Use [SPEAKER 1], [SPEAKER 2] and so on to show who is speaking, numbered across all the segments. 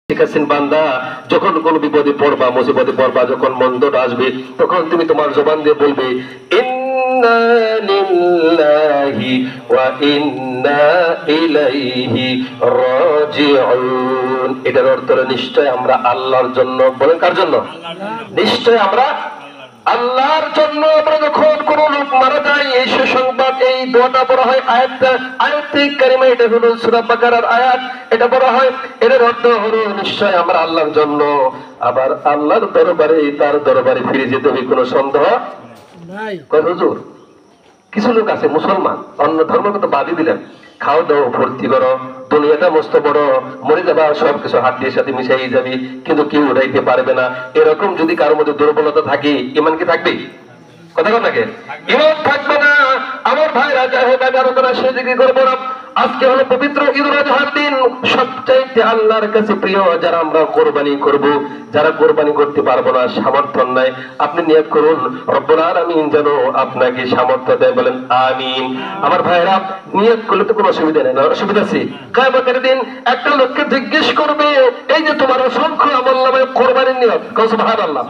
[SPEAKER 1] শিখাচ্ছেন বান্দা, যখন কোন বিপদে পড়বা, মুসিবতে পড়বা, যখন মন্দটা আসবে, তখন তুমি তোমার জবান দিয়ে বলবে ইন্না লিল্লাহি ওয়া ইন্না ইলাইহি রাজিউন। এটার অর্থ হলো নিশ্চয় আমরা আল্লাহর জন্য। বলেন কার জন্য? নিশ্চয় আমরা আল্লাহর জন্য। আমরা যখন কোন লোক মারা যায়, এই সুসংবাদ, এই দোয়াটা বলা হয় আয়াতে কারিমা, এটা হলো সূরা বাকারার আয়াত, এটা বলা হয়। এর অর্থ হলো নিশ্চয় আমরা আল্লাহর জন্য। আবার আল্লাহর দরবারে, তার দরবারে ফিরে যেতে হবে, কোনো সন্দেহ নাই। কয় হুজুর, কিছু লোক আছে মুসলমান, অন্য ধর্মকে তো বাদই দিলেন, খাও দাও ভর্তি করো, দুনিয়াটা মস্ত বড়, মরে যাবা, সবকিছু হাড্ডির সাথে মিশাই যাবে, কিন্তু কেউ উঠাইতে পারবে না। এরকম যদি কারোর মধ্যে দুর্বলতা থাকে, ইমান কি থাকবে? কথা থাকে, ইমান থাকবে না। আমার ভাইরা, সে জিকির করবো না। আজকে হলো পবিত্র ঈদুল আজহার দিন, সবচাইতে আল্লাহর কাছে প্রিয়। যারা আমরা কোরবানি করব, যারা কোরবানি করতে পারবো না, সামর্থ্য নাই, আপনি নিয়ত করুন রব্বুল আলামিন যেন আপনাকে সামর্থ্য দেয়। বলেন আমিন। আমার ভাইরা, নিয়ত করলে তো কোনো অসুবিধা নেই, না অসুবিধা আছে? কিয়ামতের দিন একটা লোককে জিজ্ঞেস করবে, এই যে তোমার অসংখ্য আমলনামায় কোরবানির নিয়ত, সুবহানাল্লাহ,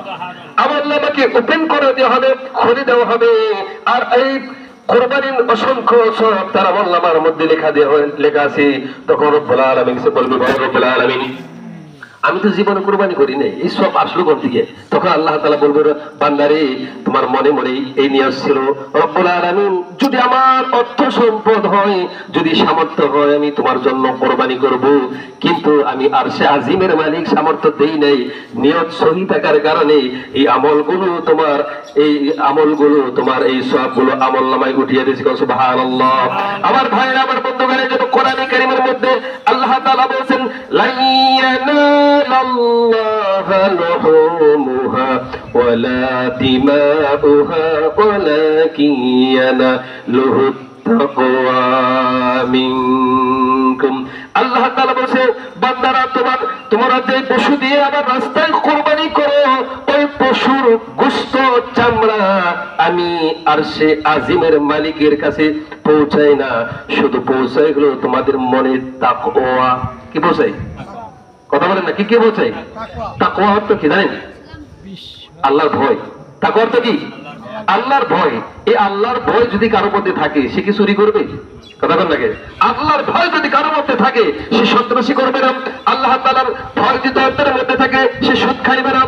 [SPEAKER 1] আমলনামাকে ওপেন করে দেওয়া হবে, খুলে দেওয়া হবে, আর এই কোরবানির অসংখ্য সওয়াব তার আমলনামার মধ্যে লেখা আছে। তখন রব্বুল আলামিন সে বলবে, রব্বুল আলামিন, আমি তো জীবনে কোরবানি করি নাই, এই সব আসলো কোন থেকে? তখন আল্লাহ তাআলা বলবে, বান্দারে, তোমার মনে মনে এই নিয়ত ছিল, রব্বুল আলামিন যদি আমার অর্থ সম্পদ হয়, যদি সামর্থ্য হয়, আমি তোমার জন্য কোরবানি করব, কিন্তু আমি আরশে আজিমের মালিক, সামর্থ্য দেই নাই। নিয়ত সহি থাকার কারণে এই আমলগুলো তোমার এই সবগুলো আমলনামায় উঠিয়ে দিয়েছি। সুবহানাল্লাহ। আমার ভাইরা, আমার বন্ধুগণ, এই জন্য কোরআন কারীমের মধ্যে আল্লাহ তাআলা বলেছেন, লাইয়ানাল্লাহা লুহুমুহা ওয়ালা দিমাউহা ওয়ালাকিন ইয়ানালুহুত তাকওয়া মিনকুম। আল্লাহ তাআলা বলেছে, বান্দারা, তোমরা যে পশু দিয়ে আমার রাস্তায় কোরবানি করো, ওই পশুর গোশত, চামড়া আমি আরশে আজিমের মালিকের কাছে পৌঁছাই না, শুধু পৌঁছাই হলো তোমাদের মনের তাকওয়া। কি পৌঁছাই? কথা বলেন না, কি কি পৌঁছাই? তাকওয়া অর্থ কি জানেন? আল্লাহর ভয়। তাকওয়া অর্থ কি? আল্লাহর ভয়। এই আল্লাহর ভয় যদি কারোর মধ্যে থাকে, সে কি চুরি করবে? কথা বলেন নাকি? আল্লাহর ভয় যদি কারোর মধ্যে থাকে, সে সন্ত্রাসী করবে না। আল্লাহ তাআলার ভয় যদি তার মধ্যে থাকে, সে সুদ খাইবে না।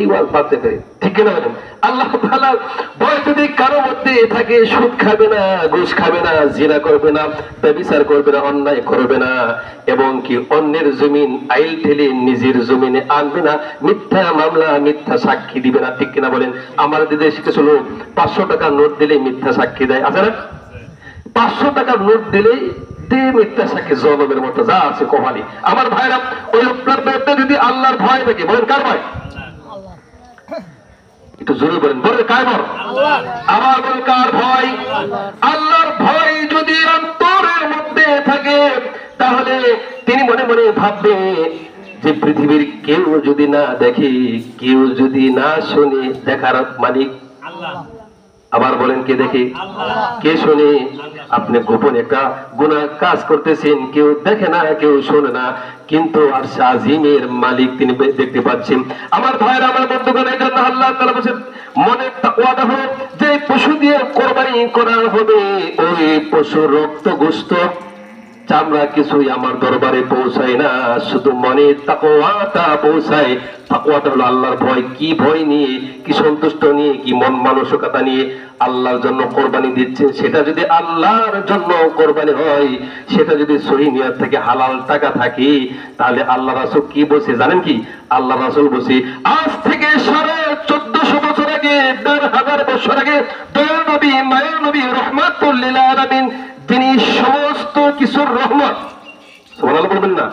[SPEAKER 1] এই ওয়াজ বাদতে পারে, ঠিক কিনা বলেন? আল্লাহ তাআলার ভয় যদি কারোর মধ্যে থাকে, সুদ খাবে না, ঘুষ খাবে না, জিনা করবে না, ব্যভিচার করবে না, অন্যায় করবে না, এবং কি অন্যের জমিন আইল ঠেলে নিজের জমিনে আনবে না, মিথ্যা মামলা, মিথ্যা সাক্ষী দিবে না, ঠিক কিনা বলেন? আমাদের দেশে কিছু লোক 500 টাকার নোট দিলেই মিথ্যা সাক্ষী দেয়, আছে না? 500 টাকার নোট দিলেই মিথ্যা সাক্ষী, জলমের মতো যা আছে কপালি। আমার ভাইরা, ওই লোকটার মধ্যে যদি আল্লাহর ভয় থাকে, বলেন কার ভয়? একটু জোরে বলেন, বলেন কার ভয়? আমার বলেন কার ভয়? আল্লাহর ভয় যদি অন্তরের মধ্যে থাকে, তাহলে তিনি মনে মনে ভাববে যে পৃথিবীর কেউ যদি না দেখে, কেউ যদি না শুনে, দেখার মালিক আল্লাহ। আবার বলেন, কে দেখে, কে শোনে? আপনি গোপন একটা গুনাহ কাজ করতেছেন, কেউ দেখে না, কেউ শোনে না, কিন্তু আরশে আজিমের মালিক তিনি দেখতে পাচ্ছেন। আমার ভাইরা, আমার বন্ধুগণ, এই জন্য আল্লাহ তাআলা বলেন, মনের ওয়াদা হলো যে পশু দিয়ে কোরবানি করা হবে, ওই পশুর রক্ত, গোশত, চামড়া কিছুই আমার দরবারে পৌঁছায় না, শুধু মনে তাকওয়াটা পৌঁছায়। তাকওয়াটা হলো আল্লাহর ভয়। কি ভয় নিয়ে, কি সন্তুষ্ট নিয়ে, কি মন মানসিকতা নিয়ে আল্লাহর জন্য কোরবানি দিচ্ছেন, সেটা যদি আল্লাহর জন্য কোরবানি হয়, সেটা যদি সহি নিয়ত থেকে, হালাল টাকা থাকে, তাহলে আল্লাহ রাসূল কি বলছে জানেন? কি আল্লাহ রাসূল বলছে, আজ থেকে 1450 বছর আগে, 1500 বছর আগে, দয়ার নবী, মায়ের নবী, রাহমাতুল লিল আলামিন, যিনি সমস্ত কিছুর রহমত, সুবহানাল্লাহ বলবেন না,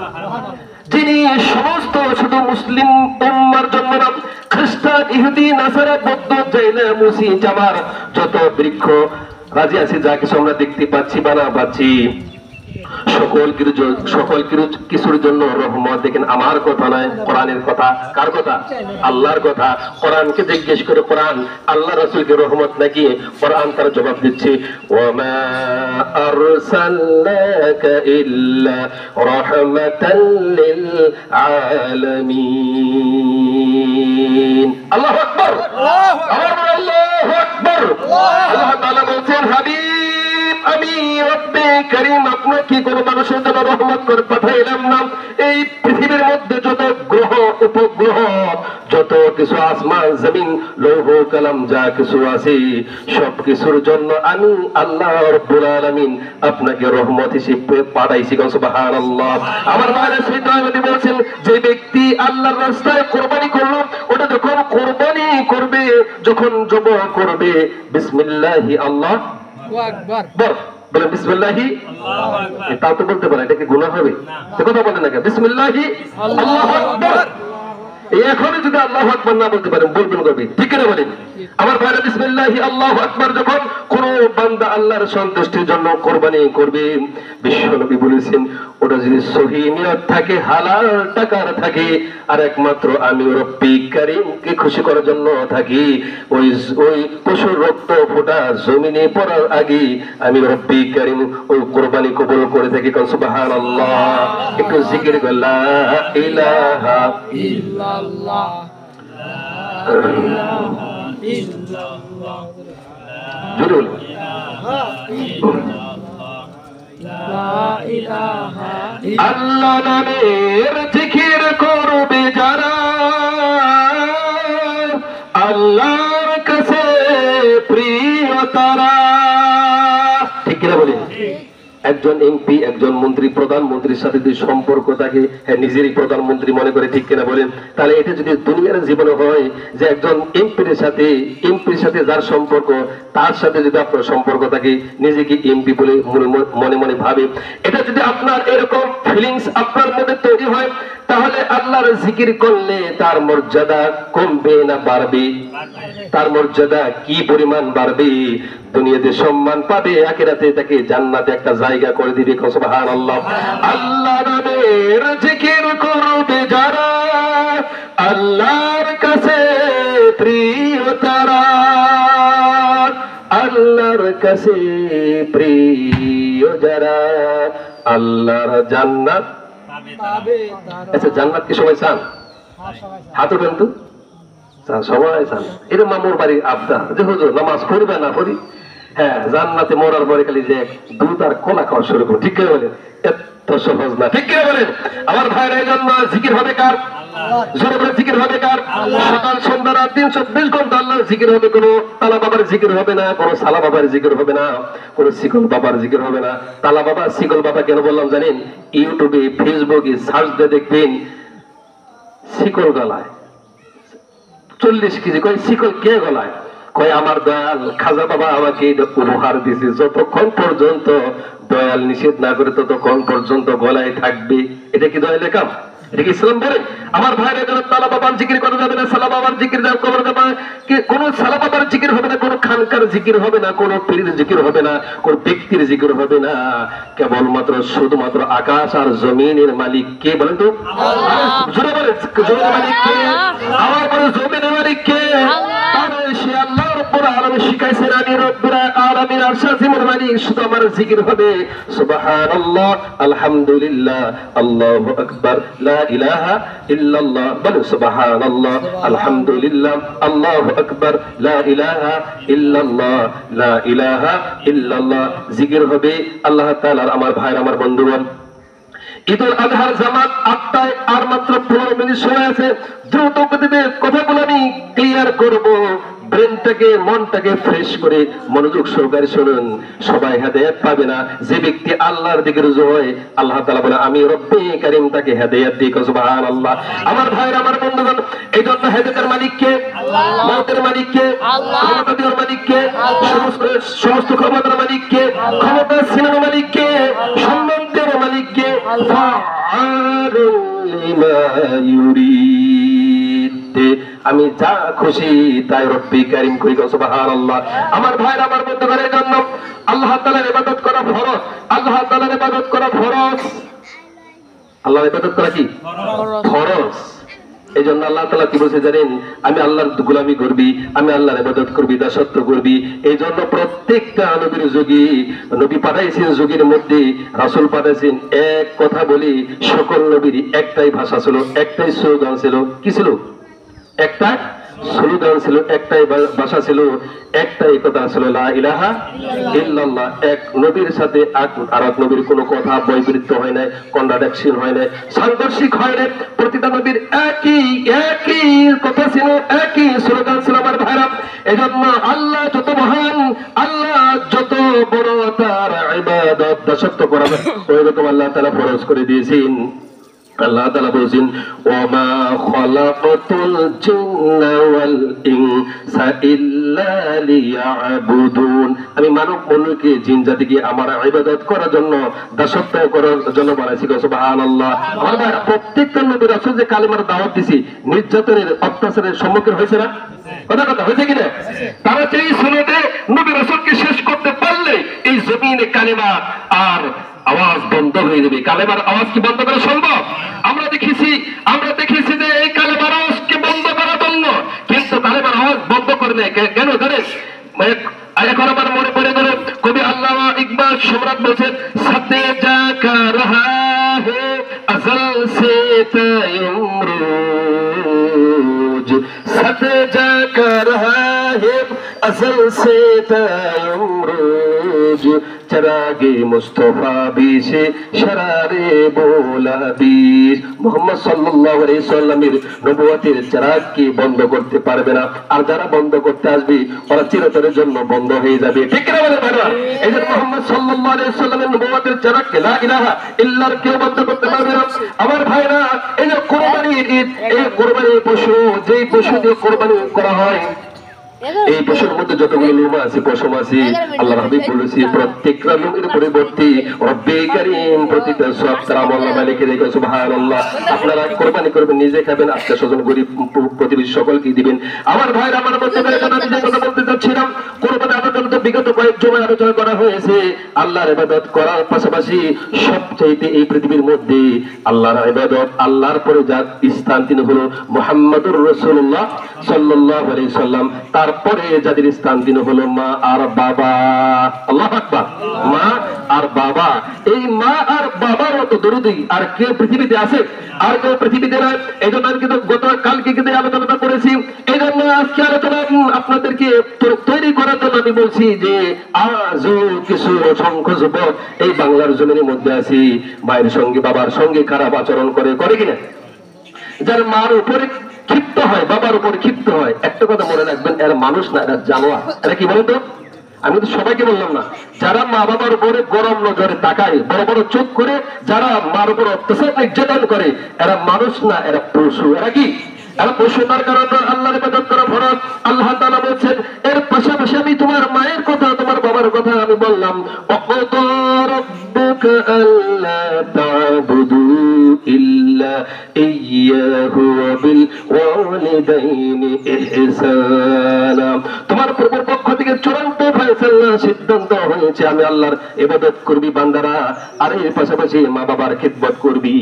[SPEAKER 1] যিনি সমস্ত শুধু মুসলিম উম্মার জন্য না, খ্রিস্টান, ইহুদি, নাসারা, বৌদ্ধ, জৈন, মুসলিম, জামার যত বৃক্ষ রাজি আছে, যা কিছু আমরা দেখতে পাচ্ছি বা না পাচ্ছি, সকল কিছুর জন্য রহমত। দেখেন আমার কথা নয়, কোরআনের কথা। কার কথা? আল্লাহর কথা। কোরআনকে জিজ্ঞেস করে কোরআন আল্লাহ রাসূলকে রহমত নাকি? কোরআন তার জবাব দিচ্ছে, ওয়ামা আরসালনাকা ইল্লা রাহমাতাল লিল আলামিন। আল্লাহু আকবার, আল্লাহু আকবার। আল্লাহ তাআলা বলেন, হাবিব আমি রব্বে করিম আপনাকে কোন মানুষের জন্য রহমত করে পাঠাইলাম না। এই পৃথিবীর মধ্যে যত গ্রহ উপগ্রহ, যত কিছু আসমান জমিন লৌহ কালাম যা কিছু আছে, সব কিছুর জন্য আমি আল্লাহ রব্বুল আলামিন আপনাকে রহমত হিসেবে পাঠাইছি। সুবহানাল্লাহ। আমার ভাইরা সিদ্ধান্ত বলেছেন, যে ব্যক্তি আল্লাহর রাস্তায় কোরবানি করলো, ওটা যখন কোরবানি করবে, যখন জবাহ করবে, বিসমিল্লাহি আল্লাহু আকবার বলে, বিসমিল্লাহি আল্লাহু আকবার। তা তো বলতে পারে, এটা কি গুনাহ হবে? কথা বলেন না, বিসমিল্লাহি আল্লাহু আকবার। এখনই যদি আল্লাহু আকবার না বলতে পারেন, বলবেন কবে? ঠিক করে বলেন আমার ভাইরা। বিসমিল্লাহি আল্লাহু আকবার যখন কোন বান্দা আল্লাহর সন্তুষ্টির জন্য কোরবানি করবে, বিশ্বনবী বলেছেন, ওটা যদি সহিহ নিয়ত থাকে, হালাল টাকার থাকে, আর একমাত্র আমি রব্বি কারীমকে খুশি করার জন্য থাকি, ওই পশুর রক্ত ফোঁটা জমিনে পড়ার আগে আমি রব্বি কারীম ওই কোরবানি কবুল করে থাকি। সুবহানাল্লাহ। একটু জিকির করে লা ইলাহা ইল্লাল্লাহ, জোরে বলুন। আল্লাহ নামের জিকির করবে যারা, আল্লাহর কাছে প্রিয় তারা। ঠিক কিনা বলি? একজন এমপি, একজন মন্ত্রী, প্রধানমন্ত্রীর সাথে যদি সম্পর্ক থাকে, হ্যাঁ নিজেরই প্রধানমন্ত্রী মনে করে, ঠিক কিনা বলেন? তাহলে এটা যদি দুনিয়ার জীবনে হয় যে একজন এমপির সাথে যার সম্পর্ক, তার সাথে যদি আপনার সম্পর্ক থাকে, নিজেকে এমপি বলে মনে মনে ভাবে, এটা যদি আপনার এরকম ফিলিংস আপনার মধ্যে তৈরি হয়, তাহলে আল্লাহর জিকির করলে তার মর্যাদা কমবে না বাড়বে? তার মর্যাদা কি পরিমাণ বাড়বে? দুনিয়াতে সম্মান পাবে, আখিরাতে তাকে জান্নাতে একটা জায়গা করে দিবে। সুবহানাল্লাহ। আল্লাহ নামের জিকির করবে যারা, আল্লাহর কাছে প্রিয় তারা, আল্লাহর কাছে প্রিয় যারা, আল্লাহর জান্নাত পাবে। আচ্ছা, জান্নাত কি সবাই চান? হাত উঠান তো, সবাই চান। এটা মামুর বাড়ির আবদার যে হুজুর নামাজ পড়বে না পড়ি, হ্যাঁ জান্নাতে মরার পরে খালি যে দুধ আর কলা খাওয়া শুরু করবো। ঠিক করে বলেন? এত সহজ না। ঠিক করে বলেন আমার ভাইরা? এই জন্য জিকির হবে কার? জোরে বলে জিকির হবে কার? সকাল সন্ধ্যা রাত 324 ঘন্টা আল্লাহর জিকির হবে। কোনো তালা বাবার জিকির হবে না, কোনো সালা বাবার জিকির হবে না, কোনো শিকল বাবার জিকির হবে না। তালা বাবা শিকল বাবা কেন বললাম জানেন? ইউটিউবে ফেসবুকে সার্চ দিয়ে দেখবেন, শিকল গলায় 40 কেজি। কয় শিকল কে গলায়? কয় আমার দয়াল খাজা বাবা আমাকে এটা উপহার দিয়েছে, যতক্ষণ পর্যন্ত দয়াল নিষেধ না করে ততক্ষণ পর্যন্ত গলায় থাকবে। এটা কি দয়ালের কাম? এটা কি ইসলাম বলে? আমার ভাইরা, যেন তালা বাবার জিকির করা যাবে না, সালা বাবার জিকির করা যাবে না, কোন সালা বাবার জিকির হবে না, কোন খানকার জিকির হবে না, কোন পীরের জিকির হবে না, কোন ব্যক্তির জিকির হবে না। কেবলমাত্র শুধুমাত্র আকাশ আর জমিনের মালিক কে বলেন তো? জোরে বলে, জমিনের মালিক কে? আমার বলে জমিনের মালিক কে? সে আল্লাহ রব্বুল আলামিন শিখাইছেন, আমি রব্বুল আলামিন আরশাসিমের মালিক, শুধু আমার জিকির হবে সুবহানাল্লাহ, আলহামদুলিল্লাহ, আল্লাহু আকবার, লা ইলাহা ইল্লাল্লাহ। বলো সুবহানাল্লাহ, আলহামদুলিল্লাহ, আল্লাহু আকবার, লা ইলাহা ইল্লাল্লাহ, লা ইলাহা ইল্লাল্লাহ। জিকির হবে আল্লাহ তাআলার। আমার ভাইরা, আমার বন্ধুগণ, ঈদুল আজহার জামাত 8টায়, আর মাত্র 15 মিনিট সময় আছে। দ্রুত গতিতে কথাগুলো আমি ক্লিয়ার করব। ব্রেনটাকে, মনটাকে ফ্রেশ করে মনোযোগ সহকারে শুনুন। সবাই হেদায়েত পাবে না। যে ব্যক্তি আল্লাহর দিকে রুজু হয়, আল্লাহ তাআলা বলে আমি রব্বে কারীম তাকে হেদায়েত দিই। সুবহানাল্লাহ। আমার ভাইরা, আমার বন্ধুগণ, এই জন্য হেদায়েতের মালিক কে? আল্লাহ। মওতের মালিক কে? আল্লাহ। ক্ষমতা দেওয়ার মালিক কে? আল্লাহ। সমস্ত ক্ষমতার মালিক কে? ক্ষমতা ছিনানোর মালিক কে? সম্মান দেওয়ার মালিক কে? ফাআলুল লিমা ইউরিদ। আমি যা খুশি তাই রব্বি কারীম করি। সুবহানাল্লাহ। আমার ভাইরা, আমার বন্ধুদের জন্য আল্লাহ তাআলার ইবাদত করা ফরজ। আল্লাহ তাআলার ইবাদত করা ফরজ। আল্লাহর ইবাদত করা কি ফরজ? এই জন্য আল্লাহ তাআলা কি বলছে জানেন? আমি আল্লাহর গোলামি করবি, আমি আল্লাহর ইবাদত করবি, দাসত্ব করবি। এই জন্য প্রত্যেকটা নবীর যুগে নবী পাঠাইছেন, যুগের মধ্যে রাসূল পাঠাইছেন। এক কথা বলি, সকল নবীর একটাই ভাষা ছিল, একটাই স্লোগান ছিল। কি ছিল? একটা স্লোগান ছিল, একটাই ভাষা ছিল, একটাই কথা ছিল, লা ইলাহা ইল্লাল্লাহ। এক নবীর সাথে আর এক নবীর কোনো কথা বৈপরীত্য হয় না, কন্ট্রাডিকশন হয় না, সাংঘর্ষিক হয় না। প্রতিটা নবীর একই কথা ছিল, একই স্লোগান ছিল। আমার ভাইরা, এজন্য আল্লাহ যত মহান, আল্লাহ যত বড়, তার ইবাদত দাসত্ব করা ওইরকম আল্লাহ তাআলা ফরজ করে দিয়েছেন। আল্লাহ তাআলা বলেছেন, ওয়ামা খালাকাতুল জিন্না ওয়াল ইনসা ইল্লা লিয়াবুদুন। আমি মানব মনুষ্যকে, জিন জাতিকে আমার ইবাদত করার জন্য, দাসত্ব করার জন্য বানাইছি। সুবহানাল্লাহ। আমার ভাই, প্রত্যেকটা নবী রাসূল যে কালিমার দাওয়াত দিছি, নির্যাতনের, অত্যাচারের সম্মুখীন হয়েছে না? কথা হয়েছে কিনা? তারা সেই সুন্নতে নবী রাসূলকে শেষ করতে পারলে এই জমিনে কালিমা আর আওয়াজ বন্ধ হয়ে যাবে। কালেমার আওয়াজ কি বন্ধ করা সম্ভব? আমরা দেখেছি যে এই কালেমার আওয়াজকে বন্ধ করার জন্য, কিন্তু কালেমার আওয়াজ বন্ধ করে নেয় কেন জানেন? এখন আমার মনে পড়ে গেল, কবি আল্লামা ইকবাল সম্রাট বলছেন, সাথে যা কার রহা হে আজল সে তায়মরুজ, সাথে যা কার রহা হে अज़ल से तायमरोज, चरागे मुस्तफा बीश शरारे बोला बीश। মুহাম্মদ সাল্লাল্লাহু আলাইহি ওয়াসাল্লামের নবুয়তের চিরাগ কি বন্ধ করতে পারবে না, আর যারা বন্ধ করতে আসবে ওরা চিরতরের জন্য বন্ধ হয়ে যাবে। ঠিক না বলে ভাইরা? এই যে মুহাম্মদ সাল্লাল্লাহু আলাইহি ওয়াসাল্লামের নবুয়তের চিরাগ কে লা ইলাহা ইল্লাল্লাহ কেউ বন্ধ করতে পারবে না। আমার ভাইরা, এই যে কুরবানির ঈদ, এই কুরবানির পশু, যেই পশু দিয়ে কুরবানি করা হয়, এই পশুর মধ্যে যতগুলো লোম আছে, পশম আছে, আল্লাহ হাবিব বলেছে প্রত্যেকটা লোমের পরিবর্তে রব্বে কারীম প্রতিটা সব তার আমলনামায় লিখে রেখে। সুবহানাল্লাহ। আপনারা কুরবানি করবেন, নিজে খাবেন, আত্মীয় স্বজন, গরিব প্রতিবেশী সকলকে দিবেন। আমার ভাইরা, আমার মধ্যে যে কথা বলতে চাচ্ছিলাম, কুরবানি আলোচনা তো বিগত কয়েক জমায় আলোচনা করা হয়েছে। আল্লাহর ইবাদত করার পাশাপাশি সবচাইতে এই পৃথিবীর মধ্যে আল্লাহর ইবাদত, আল্লাহর পরে যার স্থান তিনি হলো মুহাম্মাদুর রাসূলুল্লাহ সাল্লাল্লাহু আলাইহি সাল্লাম। তারপরে যাদের স্থান দিন হলো মা আর বাবা। আল্লাহু আকবার। মা আর বাবা, এই মা আর বাবার মতো দরুদি আর কেউ পৃথিবীতে আছে? আর কেউ পৃথিবীতে নাই। এই জন্য আমি কিন্তু গতকালকে কিন্তু আলোচনা করেছি। এই জন্য আজকে আলোচনা আপনাদেরকে তৈরি করার জন্য আমি বলছি যে আজও কিছু অসংখ্য যুবক এই বাংলার জমিনের মধ্যে আছি, মায়ের সঙ্গে বাবার সঙ্গে খারাপ আচরণ করে কিনা? যার মার উপরে ক্ষিপ্ত হয়, বাবার উপরে ক্ষিপ্ত হয়। একটা কথা মনে রাখবেন, এরা মানুষ না, এরা জানোয়ার। এরা কি বলতো? আমি তো সবাইকে বললাম না। যারা মা বাবার উপরে গরম নজরে তাকায়, বড় বড় চোখ করে যারা মার উপর অত্যাচার নির্যাতন করে, এরা মানুষ না, এরা পশু। এরা কি? এরা পশু। তার কারণ আল্লাহর ইবাদত করা ফরজ। আল্লাহ তাআলা বলেছেন, এর পাশাপাশি আমি তোমার মায়ের কথা, তোমার বাবার কথা আমি বললাম, ওয়াকাদা রাব্বুকা আল্লা তা'বুদু ইল্লা ইয়্যাহু ওয়া বিল ওয়ালিদাইনি ইহসানা। তোমার প্রভুর পক্ষ থেকে চূড়ান্ত ফয়সালা, সিদ্ধান্ত হয়েছে আমি আল্লাহর ইবাদত করবি বান্দারা, আর এর পাশাপাশি মা বাবার খিদমত করবি।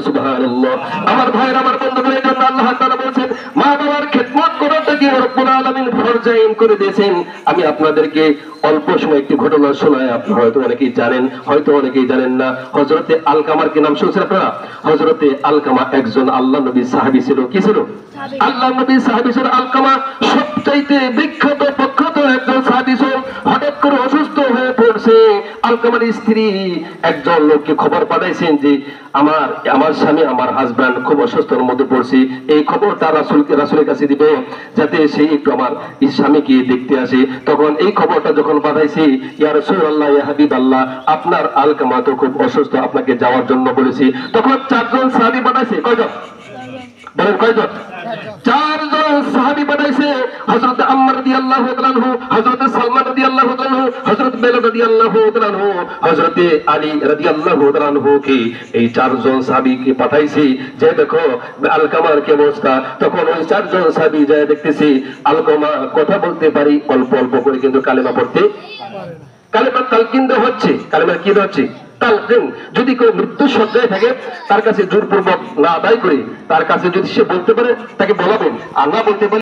[SPEAKER 1] সুবহানাল্লাহ। আমার ভাইরা, আমার বন্ধুদের জন্য আল্লাহ তাআলা বলেছেন, মা বাবার খিদমত করাটাকে রব্বুল আলামিন ফরজ আইন করে দিয়েছেন। আমি আপনাদেরকে অল্প সময় একটি ঘটনা শোনাই। আপনারা হয়তো অনেকেই জানেন, হয়তো অনেকেই জানেন না। হযরতে আলকামার কি নাম শুনছেন আপনারা? হযরতে আলকামা একজন আল্লাহ নবীর সাহাবী ছিল। কি ছিল? আল্লাহ নবীর সাহাবী ছিল আলকামা। সবচাইতে বিখ্যাত প্রখ্যাত একজন সাহাবী ছিল। হঠাৎ করে অসুস্থ হয়ে পড়ছে। আলকামার স্ত্রী একজন লোককে খবর পাঠাইছেন যে আমার স্বামী, আমার হাজবেন্ড খুব অসুস্থর মধ্যে পড়ছে। এই খবরটা রাসূলের কাছে দিবে, যাতে সে একটু আমার স্বামীকে দেখতে আসে। তখন এই খবরটা যখন পাঠাইছি, ইয়া রাসূলুল্লাহ, ইয়া হাবিবাল্লাহ, আপনার আলকামা তো খুব অসুস্থ, আপনাকে যাওয়ার জন্য বলেছি। তখন 4 জন সাহাবী পাঠাইছে। কয়জন? বলেন কয়জন? 4 জন সাহাবী পাঠাইছে। হযরত আম্মার রাদিয়াল্লাহু তাআলা আনহু, হযরত সালমান রাদিয়াল্লাহু তাআলা আনহু, হযরত হযরত বেলাল রাদিয়াল্লাহু তাআলা আনহু, হযরত আলী রাদিয়াল্লাহু তাআলা আনহু কে এই চারজন সাহাবীকে পাঠাইছি যে দেখো আলকামার কি অবস্থা। তখন ওই চারজন সাহাবী যায় দেখতেছি আলকামা কথা বলতে পারি অল্প অল্প করে, কিন্তু কালেমা পড়তে কালেমা তালকিন হচ্ছে, কালেমা কি হচ্ছে তালকিন। যদি কেউ মৃত্যু সজ্জায় থাকে তার কাছে জোরপূর্বক না আদায় করে তার কাছে যদি সে বলতে পারে তাকে বলাবেন, আর না বলতে পারে